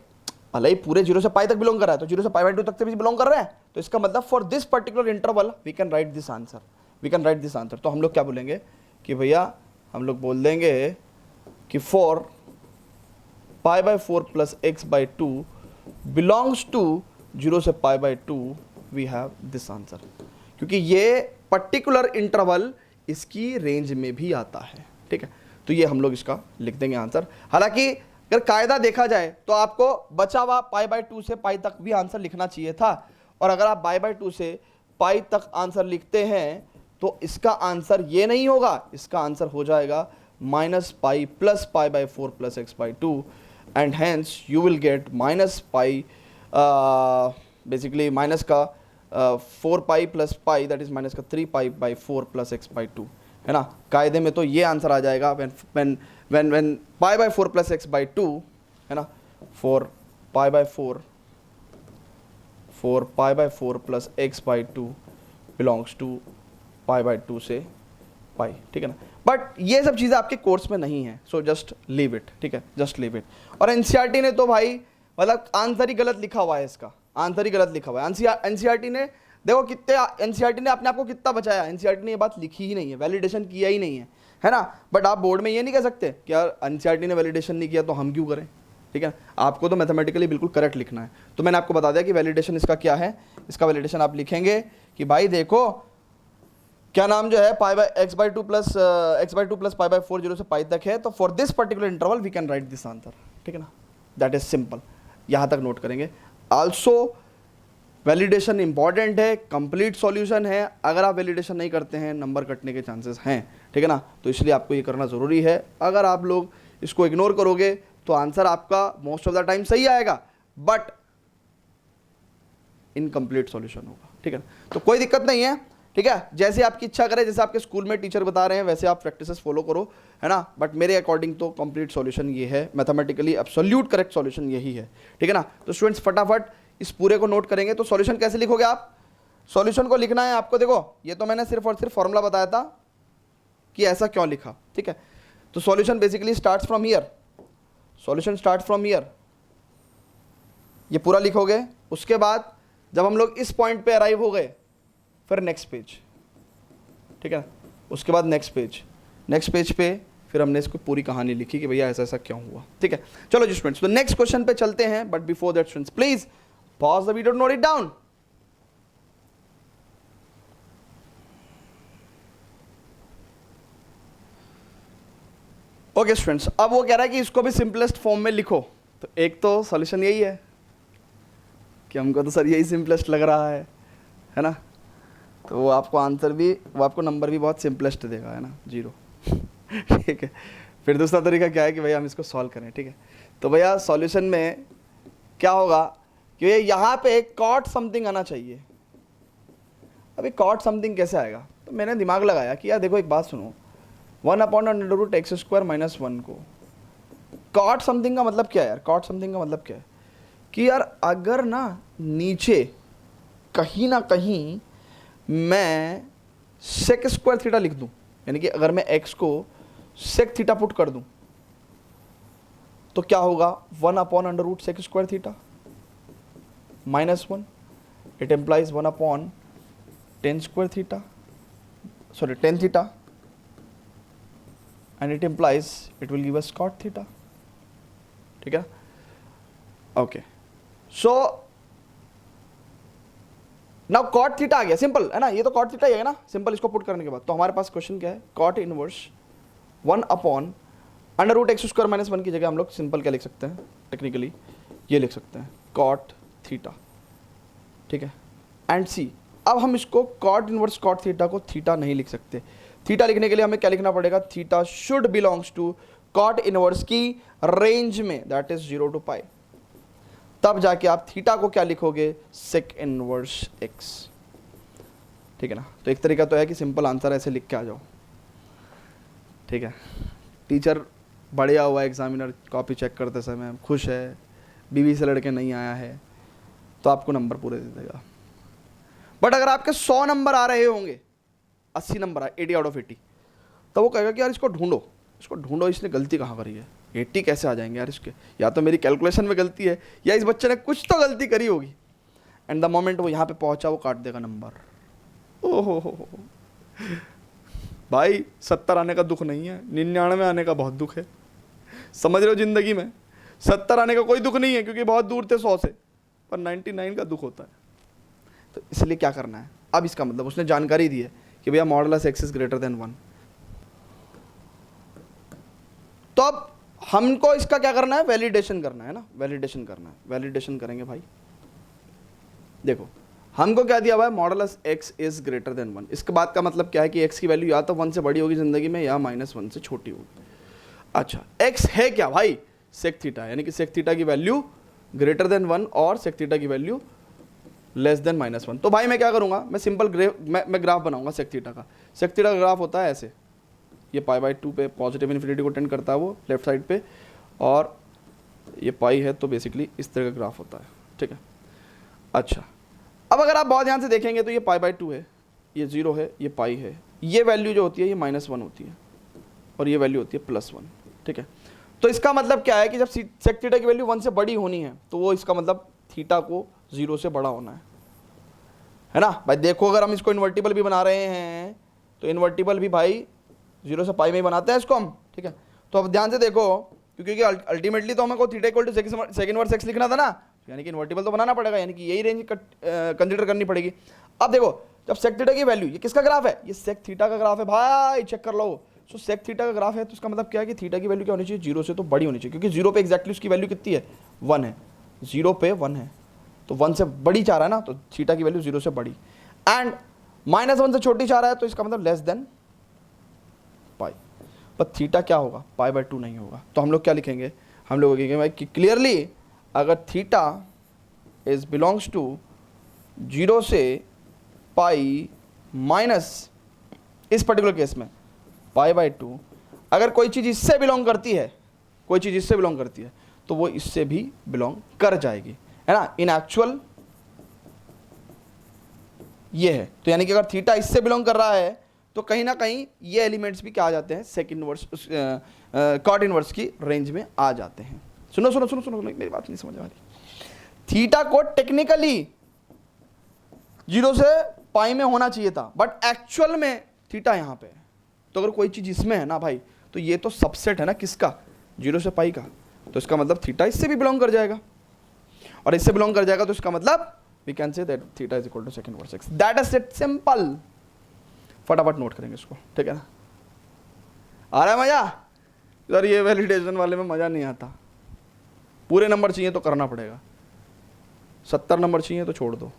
भले ही पूरे 0 से पाई तक बिलोंग कर रहा है, तो 0 से पाई बाई 2 तक से भी बिलोंग कर रहा है, तो इसका मतलब for this particular interval we can write this answer, तो हम लोग क्या बोलेंगे कि भैया हम लोग बोल देंगे कि for pi by 4 plus x by 2 belongs to 0 से pi by 2 we have this answer, क्योंकि ये पर्टिकुलर इंटरवल इसकी रेंज में भी आता है, ठीक है। तो ये हम लोग इसका लिख देंगे आंसर। हालांकि अगर कायदा देखा जाए तो आपको बचा हुआ पाई बाई 2 से पाई तक भी आंसर लिखना चाहिए था, और अगर आप पाई बाई 2 से पाई तक आंसर लिखते हैं तो इसका आंसर ये नहीं होगा, इसका आंसर हो जाएगा minus pi plus pi by 4 plus x by 2, and hence you will get minus pi, basically minus का 4 pi plus pi, that is minus का 3 पाई बाई 4 प्लस एक्स बाई 2, है ना। कायदे में तो ये आंसर आ जाएगा when pi by 4 plus x by 2, है ना, 4 pi by 4 plus x by 2 belongs to pi by 2 से पाई, ठीक है ना। बट ये सब चीज़ें आपके कोर्स में नहीं है, सो जस्ट लीव इट, ठीक है, जस्ट लीव इट। और एनसीईआरटी ने तो भाई मतलब आंसर ही गलत लिखा हुआ है, इसका आंसर ही गलत लिखा हुआ है। एनसीईआरटी ने देखो कितने, एनसीईआरटी ने अपने आप को कितना बचाया, एनसीईआरटी ने ये बात लिखी ही नहीं है, वैलिडेशन किया ही नहीं है ना। बट आप बोर्ड में ये नहीं कह सकते कि यार एनसीईआरटी ने वैलिडेशन नहीं किया तो हम क्यों करें, ठीक है। आपको तो मैथमेटिकली बिल्कुल करेक्ट लिखना है। तो मैंने आपको बता दिया कि वैलिडेशन इसका क्या है। इसका वैलिडेशन आप लिखेंगे कि भाई देखो क्या नाम जो है pi by x by 2 plus pi by 4 0 से पाई तक है, तो for this particular interval we can write this answer, ठीक है ना। दैट इज सिंपल, यहाँ तक नोट करेंगे। आल्सो वैलिडेशन इंपॉर्टेंट है, कंप्लीट सॉल्यूशन है। अगर आप वैलिडेशन नहीं करते हैं नंबर कटने के चांसेस हैं, ठीक है ना। तो इसलिए आपको ये करना ज़रूरी है। अगर आप लोग इसको इग्नोर करोगे तो आंसर आपका मोस्ट ऑफ द टाइम सही आएगा, बट इनकम्प्लीट सॉल्यूशन होगा, ठीक है ना। तो कोई दिक्कत नहीं है, ठीक है। जैसे आपकी इच्छा करे, जैसे आपके स्कूल में टीचर बता रहे हैं वैसे आप प्रैक्टिसेस फॉलो करो, है ना। बट मेरे अकॉर्डिंग तो कंप्लीट सॉल्यूशन ये है, मैथमेटिकली एब्सोल्यूट करेक्ट सॉल्यूशन यही है, ठीक है ना। तो स्टूडेंट्स फटाफट इस पूरे को नोट करेंगे। तो सॉल्यूशन कैसे लिखोगे आप, सॉल्यूशन को लिखना है आपको, देखो ये तो मैंने सिर्फ और सिर्फ फॉर्मूला बताया था कि ऐसा क्यों लिखा, ठीक है। तो solution basically starts from here, solution start from here, ये पूरा लिखोगे। उसके बाद जब हम लोग इस पॉइंट पे अराइव हो गए फिर नेक्स्ट पेज, ठीक है। उसके बाद नेक्स्ट पेज पे फिर हमने इसको पूरी कहानी लिखी कि भैया ऐसा ऐसा क्यों हुआ, ठीक है। चलो जी स्टूडेंट्स, तो नेक्स्ट क्वेश्चन पे चलते हैं। But before that students please pause the video, note it down. Okay students, अब वो कह रहा है कि इसको भी सिंपलेस्ट फॉर्म में लिखो। तो एक तो सॉल्यूशन यही है कि हमको तो सर यही सिंपलेस्ट लग रहा है ना। तो वो आपको आंसर भी, वो आपको नंबर भी बहुत सिंपलेस्ट देगा, है ना, 0, ठीक है। फिर दूसरा तरीका क्या है कि भैया हम इसको सॉल्व करें, ठीक है। तो भैया सॉल्यूशन में क्या होगा कि यहाँ पे कॉट समथिंग आना चाहिए। अभी कॉट समथिंग कैसे आएगा, तो मैंने दिमाग लगाया कि यार देखो एक बात सुनो, 1/√x² - 1 को कॉट समथिंग का मतलब क्या है यार, कॉट समथिंग का मतलब क्या है कि यार अगर ना नीचे कहीं ना कहीं मैं sec² थीटा लिख दूं, यानी कि अगर मैं x को sec थीटा पुट कर दूं तो क्या होगा, 1/√sec² theta -1, it implies 1/10² theta sorry tan theta, and it implies it will give us cot theta. ठीक है, okay. So now cot theta आ गया, सिंपल है ना, ये तो कॉट थीटा ही है ना, सिंपल. इसको पुट करने के बाद तो हमारे पास क्वेश्चन क्या है, cot inverse 1 upon under root x square minus 1 की जगह हम लोग सिंपल क्या लिख सकते हैं, टेक्निकली ये लिख सकते हैं कॉट थीटा. ठीक है, एंड सी. अब हम इसको कॉट इनवर्स कॉट थीटा को थीटा नहीं लिख सकते. थीटा लिखने के लिए हमें क्या लिखना पड़ेगा, theta should belongs to cot inverse की रेंज में, दैट इज 0 to पाई. तब जाके आप थीटा को क्या लिखोगे, सेक इनवर्स एक्स. ठीक है ना. तो एक तरीका तो है कि सिंपल आंसर ऐसे लिख के आ जाओ. ठीक है, टीचर बढ़िया हुआ, एग्जामिनर कॉपी चेक करते समय खुश है, बीवी से लड़के नहीं आया है, तो आपको नंबर पूरे दे देगा. बट अगर आपके 100 नंबर आ रहे होंगे, 80 नंबर आए, 80 आउट ऑफ 80, तो वो कहेगा कि यार इसको ढूंढो, इसने गलती कहाँ करी है, 80 कैसे आ जाएंगे यार इसके, या तो मेरी कैलकुलेशन में गलती है या इस बच्चे ने कुछ तो गलती करी होगी. एंड द मोमेंट वो यहाँ पे पहुंचा, वो काट देगा नंबर. ओहो हो भाई, 70 आने का दुख नहीं है, 99 आने का बहुत दुख है. समझ रहे हो, जिंदगी में 70 आने का कोई दुख नहीं है क्योंकि बहुत दूर थे 100 से, पर 99 का दुख होता है. तो इसलिए क्या करना है, अब इसका मतलब उसने जानकारी दी है कि भैया modulus x is greater than 1. तो अब हमको इसका क्या करना है, वैलिडेशन करना है ना, वैलिडेशन करना है. वैलिडेशन करेंगे भाई. देखो हमको क्या दिया हुआ है, modulus x is greater than 1. इसके बाद का मतलब क्या है कि एक्स की वैल्यू या तो 1 से बड़ी होगी जिंदगी में, या -1 से छोटी होगी. अच्छा, एक्स है क्या भाई, सेक थीटा, यानी कि सेक थीटा की वैल्यू ग्रेटर देन 1 और सेक थीटा की वैल्यू लेस देन -1. तो भाई मैं क्या करूंगा, मैं सिंपल मैं ग्राफ बनाऊंगा सेक थीटा का. सेक थीटा का ग्राफ होता है ऐसे, ये π/2 पे पॉजिटिव इन्फिनिटी को टेंड करता है वो लेफ्ट साइड पे, और ये पाई है, तो बेसिकली इस तरह का ग्राफ होता है. ठीक है. अच्छा, अब अगर आप बहुत ध्यान से देखेंगे तो ये π/2 है, ये 0 है, ये पाई है, ये वैल्यू जो होती है ये -1 होती है, और ये वैल्यू होती है +1. ठीक है. तो इसका मतलब क्या है कि जब सेक थीटा की वैल्यू 1 से बड़ी होनी है, तो वो इसका मतलब थीटा को 0 से बड़ा होना है ना भाई. देखो अगर हम इसको इन्वर्टिबल भी बना रहे हैं, तो इन्वर्टिबल भी भाई 0 से पाई में ही बनाते हैं इसको हम. ठीक है. तो अब ध्यान से देखो, क्योंकि अल्टीमेटली तो हमें को theta equal to sec inverse x लिखना था ना, यानी कि इन्वर्टिबल तो बनाना पड़ेगा, यानी कि यही रेंज कंसिडर करनी पड़ेगी. अब देखो, जब सेक थीटा की वैल्यू, ये किसका ग्राफ है, ये सेक थीटा का ग्राफ है भाई, चेक कर लो. सो सेक थीटा का ग्राफ है, तो इसका मतलब क्या है कि थीटा की वैल्यू क्या होनी चाहिए, 0 से तो बड़ी होनी चाहिए, क्योंकि 0 पे एक्जैक्टली उसकी वैल्यू कितनी है, 1 है. 0 पे 1 है, तो 1 से बड़ी चाह रहा है ना, तो थीटा की वैल्यू 0 से बड़ी. एंड -1 से छोटी चाह रहा है, तो इसका मतलब लेस देन पाई. पर थीटा क्या होगा, π/2 नहीं होगा. तो हम लोग क्या लिखेंगे, हम लोग लिखेंगे भाई कि क्लियरली अगर थीटा इज बिलोंग्स टू 0 से पाई माइनस, इस पर्टिकुलर केस में π/2, अगर कोई चीज़ इससे बिलोंग करती है, कोई चीज़ इससे बिलोंग करती है, तो वो इससे भी बिलोंग कर जाएगी, है ना. इन एक्चुअल ये है, तो यानी कि अगर थीटा इससे बिलोंग कर रहा है, तो कहीं ना कहीं ये एलिमेंट्स भी क्या आ जाते हैं, सेक इनवर्स कॉट इनवर्स की रेंज में आ जाते हैं. सुनो सुनो सुनो सुनो, मेरी बात नहीं समझ आ रही. थीटा को टेक्निकली 0 से पाई में होना चाहिए था, बट एक्चुअल में थीटा यहाँ पे है. तो अगर कोई चीज़ इसमें है ना भाई, तो ये तो सबसेट है ना किसका, 0 से पाई का, तो इसका मतलब थीटा इससे भी बिलोंग कर जाएगा, और इससे बिलोंग कर जाएगा, तो इसका मतलब we can say that theta is equal to sec inverse x. That is it, simple. फटाफट नोट करेंगे इसको. ठीक है ना, आ रहा है मजा. यार ये वैलिडेशन वाले में मजा नहीं आता. पूरे नंबर चाहिए तो करना पड़ेगा, 70 नंबर चाहिए तो छोड़ दो,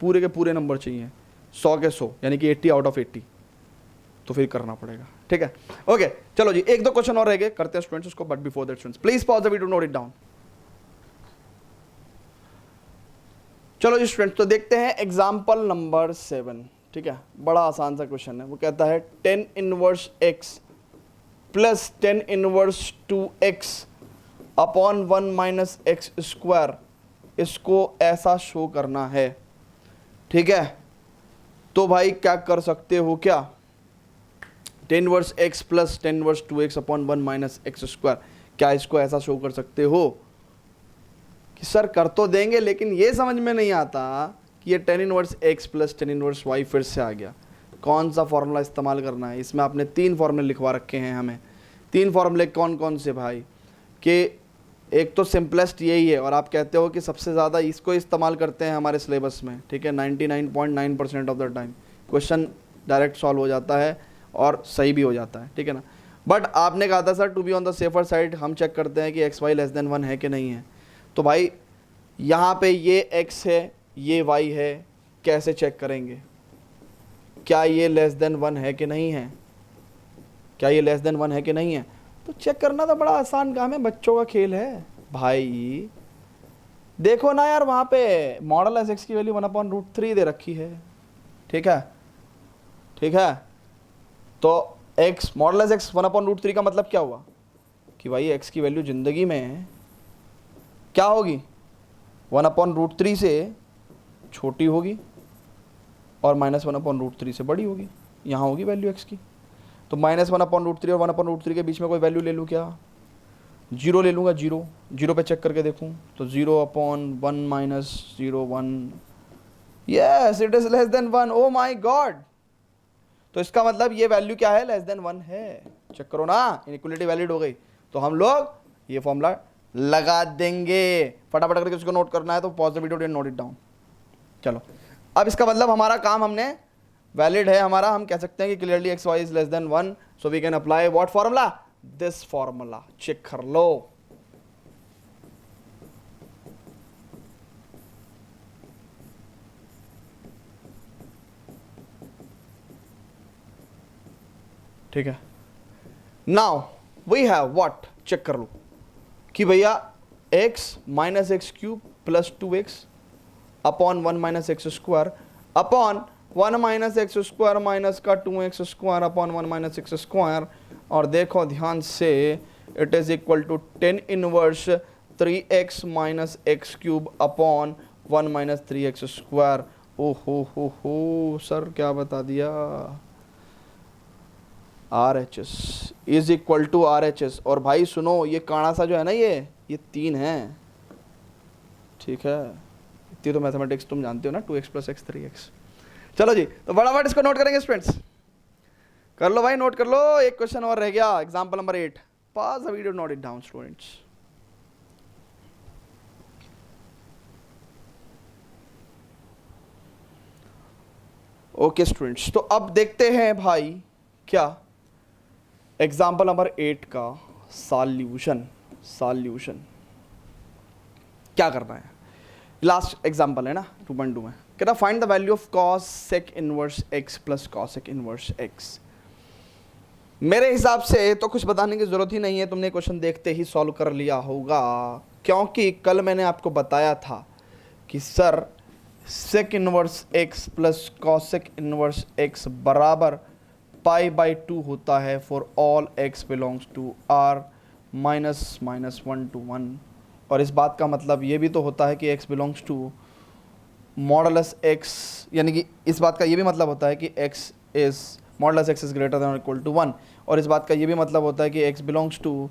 पूरे के पूरे नंबर चाहिए, 100 के 100, यानी कि 80 आउट ऑफ 80, तो फिर करना पड़ेगा. ठीक है. ओके, चलो जी, 1-2 क्वेश्चन और रह गए, करते हैं स्टूडेंट्स उसको. But before that students, please pause the video, note it down. चलो जी स्टूडेंट्स, तो देखते हैं एग्जाम्पल नंबर 7. ठीक है, बड़ा आसान सा क्वेश्चन है. वो कहता है tan inverse x plus tan inverse 2x upon 1 minus x square, इसको ऐसा शो करना है. ठीक है, तो भाई क्या कर सकते हो, क्या tan inverse x plus tan inverse 2x upon 1 minus x square, क्या इसको ऐसा शो कर सकते हो कि सर कर तो देंगे, लेकिन ये समझ में नहीं आता कि ये tan inverse x plus tan inverse y फिर से आ गया. कौन सा फॉर्मूला इस्तेमाल करना है। इसमें आपने 3 फॉर्मूले लिखवा रखे हैं हमें। 3 फॉर्मूले कौन कौन से भाई, कि एक तो सिंपलेस्ट यही है और आप कहते हो कि सबसे ज़्यादा इसको इस्तेमाल करते हैं हमारे सिलेबस में, ठीक है। 99.9% of the time question direct solve हो जाता है और सही भी हो जाता है, ठीक है ना। बट आपने कहा था sir to be on the safer side हम चेक करते हैं कि एक्स वाई लेस देन 1 है कि नहीं है। तो भाई यहाँ पे ये x है, ये y है, कैसे चेक करेंगे, क्या ये लेस देन 1 है कि नहीं है, क्या ये लेस देन 1 है कि नहीं है। तो चेक करना तो बड़ा आसान काम है, बच्चों का खेल है भाई। देखो ना यार, वहाँ पे मॉडल एस एक्स की वैल्यू 1/√3 दे रखी है, ठीक है, ठीक है। तो x मॉडल एस एक्स 1/√3 का मतलब क्या हुआ कि भाई x की वैल्यू ज़िंदगी में क्या होगी, 1/√3 से छोटी होगी और -1/√3 से बड़ी होगी। यहाँ होगी वैल्यू x की। तो -1/√3 और 1/√3 के बीच में कोई वैल्यू ले लूँ क्या, 0 ले लूँगा। 0 पे चेक करके देखूँ तो 0/1 - 0 1, yes it is less than 1। Oh my God, तो इसका मतलब ये वैल्यू क्या है, लेस देन 1 है। चेक करो ना, इनइक्वालिटी वैलिड हो गई। तो हम लोग ये फॉर्मूला लगा देंगे। फटाफट करके उसको नोट करना है तो pause the video and note it down. चलो, अब इसका मतलब हमारा काम हमने वैलिड है हमारा। हम कह सकते हैं कि clearly x y is less than 1, so we can apply what formula, this formula. Check कर लो। ठीक है, now we have what, check कर लो कि भैया x - x³ + 2x upon 1 - x² upon 1 - x² minus का 2x² अपॉन 1 - x²। और देखो ध्यान से, it is equal to 10 inverse 3x - x³ upon 1 - 3x²। ओ हो सर क्या बता दिया, RHS is equal to RHS। और भाई सुनो, ये काणा सा जो है ना, ये 3 है, ठीक है। इतनी तो मैथमेटिक्स तुम जानते हो ना, 2x + x 3x। चलो जी, तो फटाफट इसको नोट करेंगे स्टूडेंट्स। कर लो भाई, नोट कर लो। एक क्वेश्चन और रह गया, example number 8। Pass the video, note it down students. Okay students, तो अब देखते हैं भाई क्या एग्जाम्पल नंबर 8 का सॉल्यूशन क्या करना है। लास्ट एग्जाम्पल है ना 2.2 में, कहता find the value of cos sec inverse x plus cos sec inverse x। मेरे हिसाब से तो कुछ बताने की जरूरत ही नहीं है, तुमने क्वेश्चन देखते ही सॉल्व कर लिया होगा, क्योंकि कल मैंने आपको बताया था कि sir sec inverse x plus cos sec inverse x बराबर π/2 होता है for all x belongs to R -(-1 to 1)। और इस बात का मतलब ये भी तो होता है कि x belongs to modulus x, यानी कि इस बात का ये भी मतलब होता है कि x is modulus x is greater than और इक्वल टू 1। और इस बात का ये भी मतलब होता है कि x बिलोंग्स टू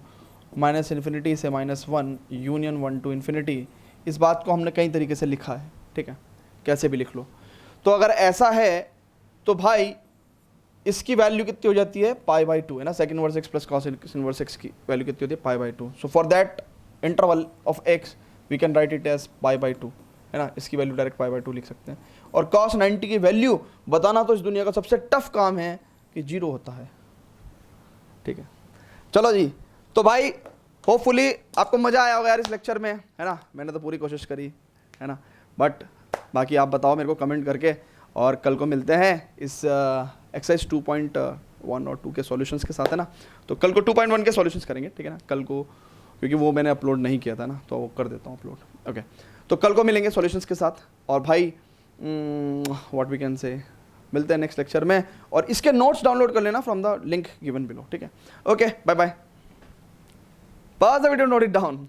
-∞ से -1 यूनियन 1 to ∞। इस बात को हमने कई तरीके से लिखा है, ठीक है, कैसे भी लिख लो। तो अगर ऐसा है तो भाई इसकी वैल्यू कितनी हो जाती है, π/2 है ना। Second inverse x plus cos inverse x की वैल्यू कितनी होती है, π/2। So for that interval of x we can write it as π/2, है ना। इसकी वैल्यू डायरेक्ट π/2 लिख सकते हैं। और cos 90 की वैल्यू बताना तो इस दुनिया का सबसे टफ काम है कि 0 होता है, ठीक है। चलो जी, तो भाई होपफुली आपको मज़ा आया होगा यार इस लेक्चर में, है ना। मैंने तो पूरी कोशिश करी, है ना, बट बाकी आप बताओ मेरे को कमेंट करके। और कल को मिलते हैं इस एक्सरसाइज 2.1 और 2 के सॉल्यूशंस के साथ, है ना। तो कल को 2.1 के सॉल्यूशंस करेंगे, ठीक है ना, कल को, क्योंकि वो मैंने अपलोड नहीं किया था ना, तो वो कर देता हूँ अपलोड। ओके, तो कल को मिलेंगे सॉल्यूशंस के साथ। और भाई व्हाट वी कैन से, मिलते हैं नेक्स्ट लेक्चर में। और इसके नोट्स डाउनलोड कर लेना from the link given below, ठीक है। Okay, bye bye. Pause the video, note it down.